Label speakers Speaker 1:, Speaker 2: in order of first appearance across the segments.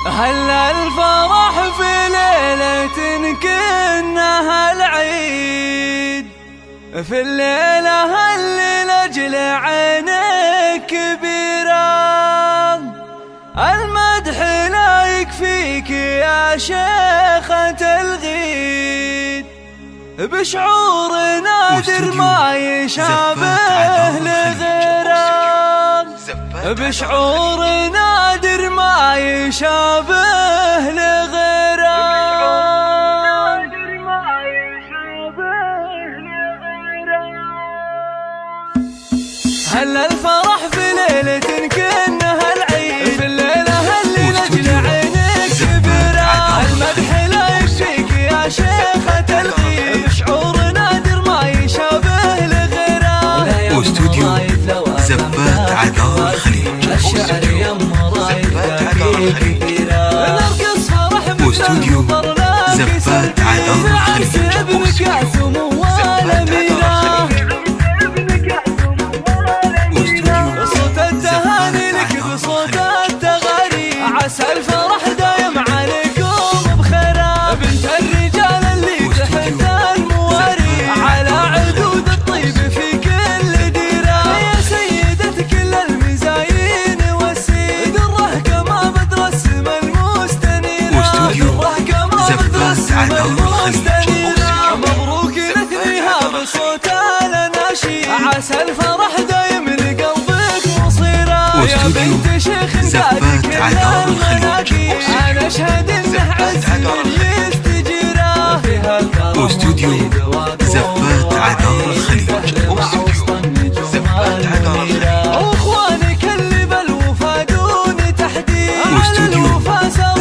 Speaker 1: هلا الفرح في ليلة كأنها العيد، في الليلة اللي لأجل عينك كبيرة. المدح لا يكفيك يا شيخة الغيد، بشعور نادر ما يشابه لغيره، بشعور نادر ما يشابه لغيره. هلا الفرح في ليلة كأنها العيد، في الليلة اللي لأجل عينك كبيرة. المدح لا يكفيك يا شيخة الغيد، بشعور نادر ما يشابه لغيره.
Speaker 2: واستوديو زفات عذار الخليج،
Speaker 1: الشعر يما رايد كثيرة. نرقص فرح
Speaker 2: واستوديو زفات عذار الخليج،
Speaker 1: صوت التهاني لك بصوت التغاري، عسى الفرح دايم عليكم بخيره. بنت الرجال اللي تحت المواري، على عدود الطيب في كل ديره. يا سيدة كل المزايين والسيد، الره كما بدر السما المستنيره.
Speaker 2: واستوديو زفات عذار الخليج،
Speaker 1: مبروك نثنيها بصوت الاناشيد، عسى الفرح دايم لقلبك مصيره. يا بنت شيخ
Speaker 2: زفات عذار الخليج،
Speaker 1: انا اشهد انه عز يستجيره. فيها الكرم
Speaker 2: واستوديو زفات عذار الخليج، زفات عذار الخليج،
Speaker 1: واخوانك اللي بالوفا دون تحديد،
Speaker 2: واستوديو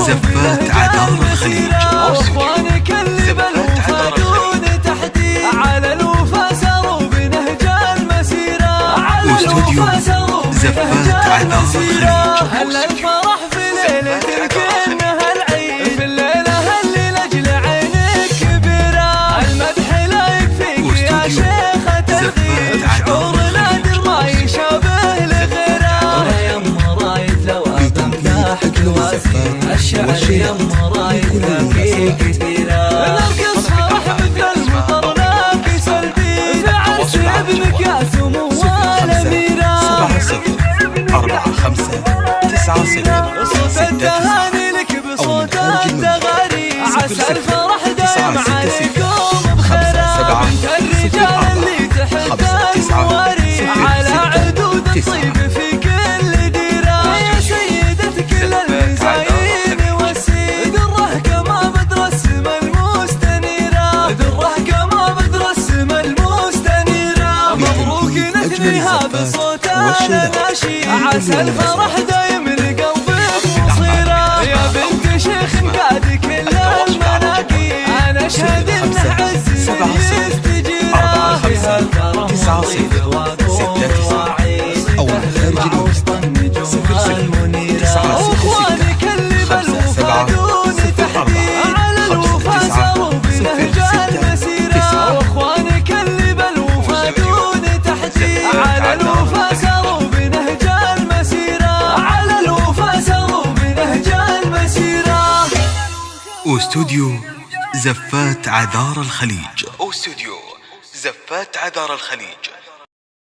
Speaker 2: زفات عذار الخليج،
Speaker 1: واخوانك اللي بالوفا دون تحديد، على الوفا ساروا بنهج المسيره.
Speaker 2: واستوديو زفات عذار الخليج.
Speaker 1: هلا الفرح في ليلة كأنها العيد، في الليلة اللي لأجل عينك كبيرة. المدح لا يكفيك يا شيخة الغيد، شعور نادر ما يشابه لغيره. يما رايد لو أمدحك وازيد، الشعر يما رايد فيك كثيرة. نرقص فرح مثل المطر لك سلبي، في عرس ابنك يا سمو الأميرة.
Speaker 2: 7-0-4-5-9-0.
Speaker 1: صوت التهاني لك بصوت التغاري، عسى الفرح دايم عليكم بخيره. بنت الرجال اللي تحت المواري، على عدود الطيب في كل ديره. يا سيدة كل المزايين والسيد، الره كما بدر السما المستنيره، الره كما بدر السما المستنيره. مبروك نثنيها بصوت الاناشيد، عسى الفرح دايم لقلبك مصيره. يا بنت شيخ قاد كل المناقي، انا اشهد انه عز يستجيره. فيها الكرم والطيب والوعيد،
Speaker 2: أول خارج
Speaker 1: وسط النجوم المنيره. واخوانك اللي بالوفا دون تحديد، على الوفا ساروا بنهج المسيره. واخوانك اللي بالوفا دون تحديد، على الوفا ساروا بنهج المسيره. على الوفا ساروا بنهج المسيره.
Speaker 2: واستوديو زفات عذار الخليج، واستوديو زفات عذار الخليج.